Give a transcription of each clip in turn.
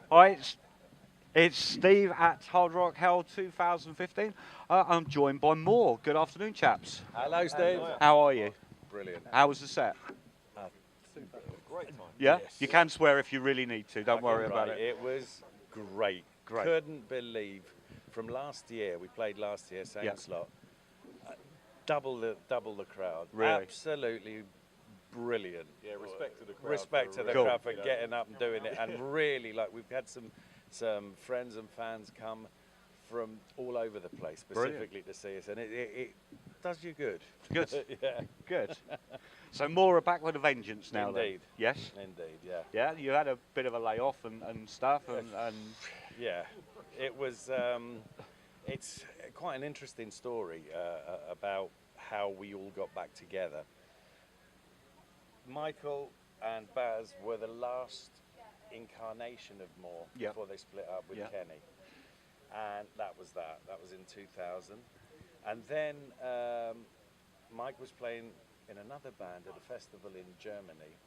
Hi, it's Steve at Hard Rock Hell 2015. I'm joined by Moore. Good afternoon, chaps. Hello, Steve. How are you? Brilliant. How was the set? Super. Great time. Yeah? Yes. You can swear if you really need to. Don't worry about right. it. It was great. Great. Couldn't believe from last year. We played last year, same Yeah. slot. Double the crowd. Really? Absolutely brilliant. Yeah, respect to the crowd. Respect to the Cool. crowd for getting up and doing it, and really, like, we've had some friends and fans come from all over the place specifically to see us, and it does you good. Good. Yeah. Good. So Moore are back with a vengeance now. Indeed. Then. Yes? Indeed. Yeah. Yeah, you had a bit of a layoff and stuff, and Yeah, it was. It's quite an interesting story about how we all got back together. Michael and Baz were the last incarnation of Moore Yeah. before they split up with Yeah. Kenny, and that was that. That was in 2000, and then Mike was playing in another band at a festival in Germany,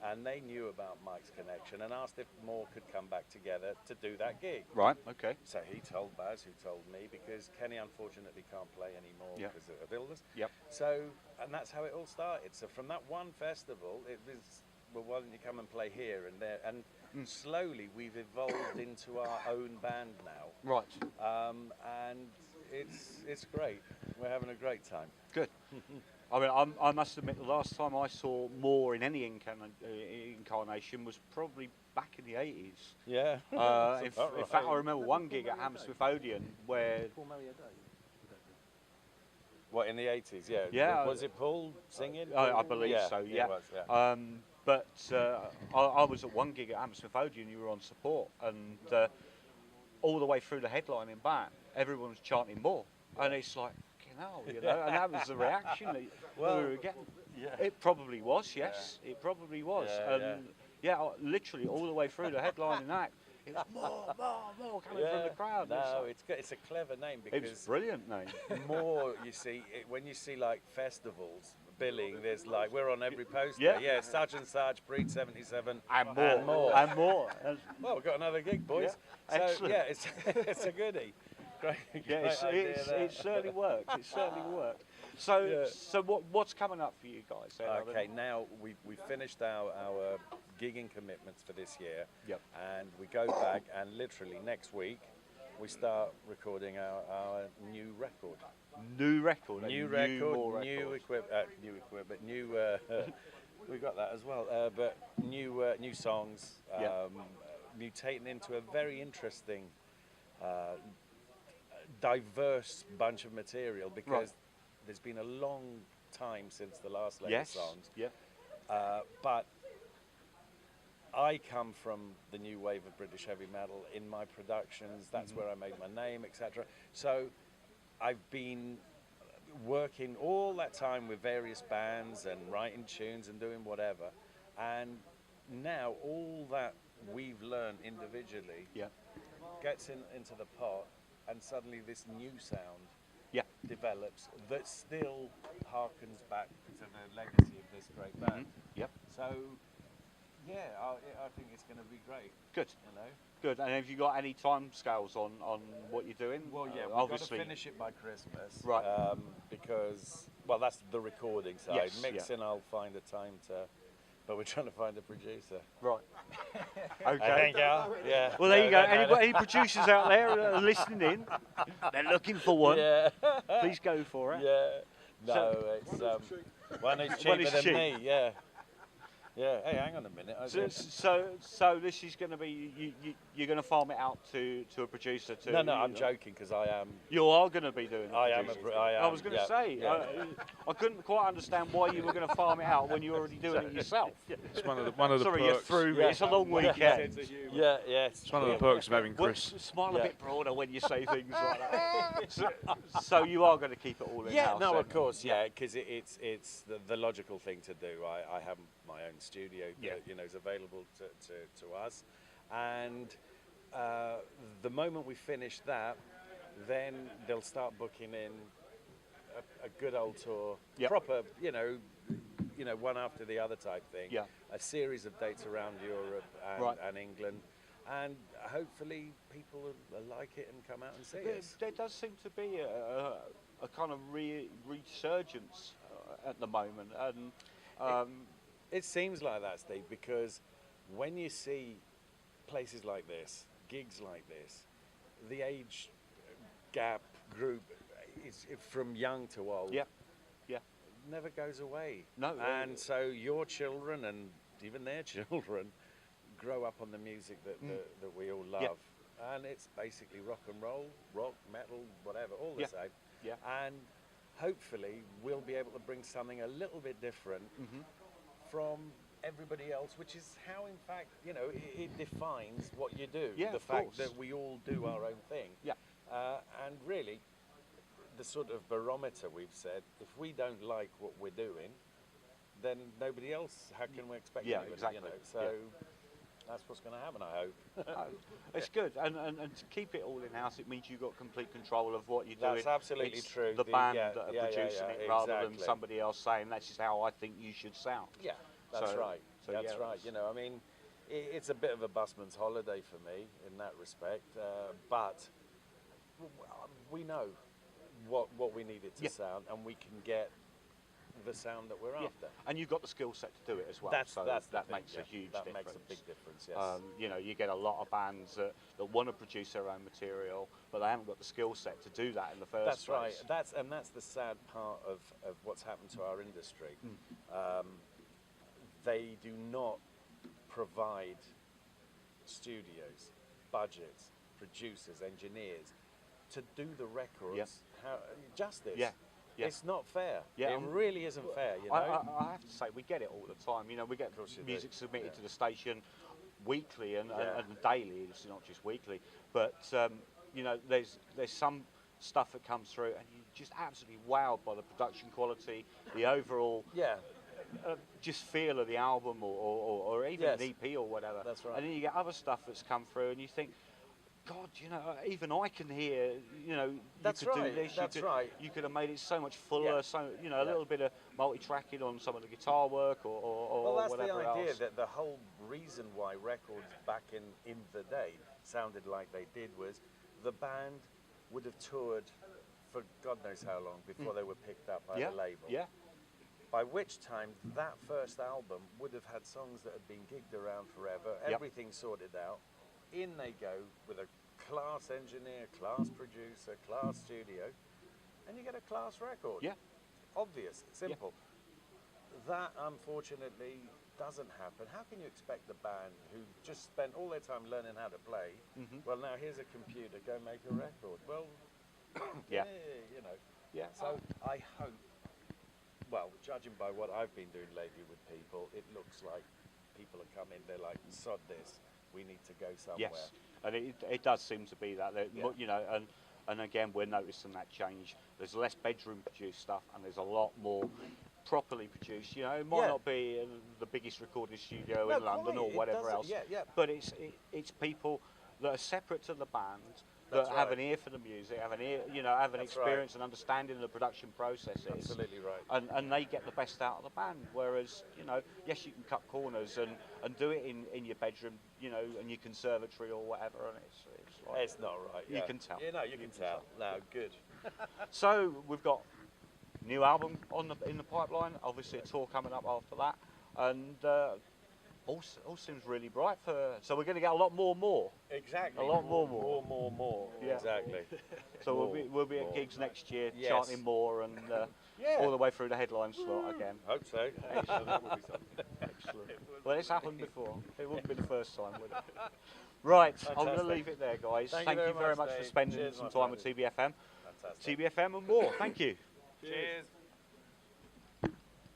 and they knew about Mike's connection and asked if Moore could come back together to do that gig. right, okay. So he told Baz, who told me, because Kenny unfortunately can't play anymore Yeah. because of illness. Yep. So, and that's how it all started. So from that one festival, it was, well, why don't you come and play here and there? And slowly we've evolved into our own band now. Right. And it's great. We're having a great time. Good. I mean, I must admit, the last time I saw Moore in any incarnation was probably back in the 80s. Yeah. In fact, I remember one gig at Hammersmith Odeon where... What, in the 80s? Yeah. Yeah. Was it Paul singing? I believe so, yeah. It was, yeah. But I was at one gig at Hammersmith Odeon, you were on support, and all the way through the headlining band, everyone was chanting Moore. And it's like, fucking hell, you know, and that was the reaction that we were getting. Yeah. It probably was, yes, it probably was. Literally all the way through the headlining act, it was more coming from the crowd. No, it's a clever name It was because a brilliant name. More, you see, when you see like festivals billing, there's like, we're on every poster. Yeah. Such and such, Breed 77, And more. Well, we've got another gig, boys. Yeah. So Excellent. yeah, it's a goodie. Great, Yeah, it certainly worked. It certainly worked. So, so what's coming up for you guys? Then, Okay, now we finished our gigging commitments for this year. Yep. And we go back, and literally next week we start recording our new record. New record. New equipment. We got that as well. But new songs, mutating into a very interesting, diverse bunch of material because there's been a long time since the last later songs. Yeah. But I come from the new wave of British heavy metal in my productions. That's where I made my name, etc. So I've been working all that time with various bands and writing tunes and doing whatever. And now all that we've learned individually gets into the pot, and suddenly this new sound develops that still harkens back to the legacy of this great band. Yep. So, yeah, I think it's going to be great. Good. You know. Good. And have you got any time scales on what you're doing? Well, yeah, we've obviously. got to finish it by Christmas. Right. Because, well, that's the recording side. Yes, Mixing, I'll find a time to, but we're trying to find a producer. Right. I Okay. think, yeah. Well, there you go. Any producers out there that are listening in? They're looking for one. Yeah. Please go for it. Yeah. No, it's one who's cheaper than cheap. me. Yeah. Yeah. Hey, hang on a minute. So this is going to be you're going to farm it out to a producer too. No, I'm joking because I am. You are going to be doing it. I am. I was going to say. Yeah. I couldn't quite understand why you were going to farm it out when you're already doing it yourself. It's one of the Sorry, perks. you're through me. It's a long weekend. Yeah. It's one of the perks of having Chris. Smile a bit broader when you say things like that. So you are going to keep it all in house. No, then? of course, because it's the logical thing to do. I have my own studio that is available to us, and the moment we finish that, then they'll start booking in a good old tour, proper, one after the other type thing. Yeah. A series of dates around Europe and England. and hopefully people will like it and come out and see us. There does seem to be a kind of resurgence at the moment, and It seems like that, Steve, because when you see places like this, gigs like this, the age gap group is from young to old. yeah, yeah, Never goes away. No, and so your children and even their children grow up on the music that we all love. Yeah. And it's basically rock and roll, rock, metal, whatever, all the same. Yeah. And hopefully we'll be able to bring something a little bit different from everybody else, which is how, in fact, you know, it defines what you do. Yeah, the of fact course. that we all do our own thing. Yeah. And really, the sort of barometer we've said, if we don't like what we're doing, then nobody else, how can we expect anybody, exactly. you know? So that's what's going to happen, I hope. It's good, and to keep it all in house, it means you've got complete control of what you're That's doing. absolutely It's true. The band that are producing it, rather than exactly. somebody else saying that's just how I think you should sound. Yeah, that's So- right. so That's yeah, right. You know, I mean, it's a bit of a busman's holiday for me in that respect, but we know what we need it to sound, and we can get the sound that we're after. And you've got the skill set to do it as well. That's so the that thing, makes a huge that difference. makes a big difference. Yes. You know, you get a lot of bands that want to produce their own material, but they haven't got the skill set to do that in the first That's place. right. That's the sad part of what's happened to our industry. They do not provide studios, budgets, producers, engineers to do the records justice. Yeah. Yeah. It's not fair. Yeah, It really isn't fair, you know. I have to say, we get it all the time. You know, we get course you do. music submitted Yeah. to the station weekly and Yeah. daily. It's not just weekly, but you know, there's some stuff that comes through, and you're just absolutely wowed by the production quality, the overall Yeah, just feel of the album, or even Yes. an EP or whatever. That's right. And then you get other stuff that's come through, and you think, God, you know, even I can hear, you know, That's you could right, do this, that's you could, right. you could have made it so much fuller, Yeah. so, you know, a Yeah. little bit of multi-tracking on some of the guitar work or well, that's the whatever idea, else. that the whole reason why records back in the day sounded like they did was the band would have toured for God knows how long before they were picked up by yeah, the label. yeah, By which time that first album would have had songs that had been gigged around forever, Yep. everything sorted out. In they go with a class engineer, class producer, class studio, and you get a class record. yeah. Obvious, simple. That unfortunately doesn't happen. How can you expect the band who just spent all their time learning how to play, well, now here's a computer, go make a record? Well, Yeah. you know. Yeah. So I hope, well, judging by what I've been doing lately with people, it looks like people are coming, they're like, sod this, we need to go somewhere. Yes, and it does seem to be that. Yeah. You know, and again, we're noticing that change. There's less bedroom produced stuff, and there's a lot more properly produced. You know, it might Yeah. not be in the biggest recording studio No, in London quite, or it whatever doesn't- else, yeah. but it's people that are separate to the band, that That's have right. an ear for the music, have an ear, you know, have an That's experience and understanding of the production processes. Absolutely right. And they get the best out of the band. Whereas, you know, yes, you can cut corners and do it in your bedroom, you know, in your conservatory or whatever, and it's like, It's not right. You yeah. can tell. You know, you can tell. No, good. So we've got new album in the pipeline. Obviously, a tour coming up after that, and all seems really bright for. So we're going to get a lot more. Exactly. A lot more. More. Yeah. Exactly. So More, we'll be at more. gigs next year, Yes. chanting more and Yeah. all the way through the headline slot again. Hope so. Excellent. Well, it's happened before. It wouldn't be the first time, would it? Right, I'm going to Fantastic. leave it there, guys. Thank Thank you you very very much, much for Dave. spending Cheers, some my time with friend. TBFM. Fantastic. TBFM and more. Thank you. Cheers.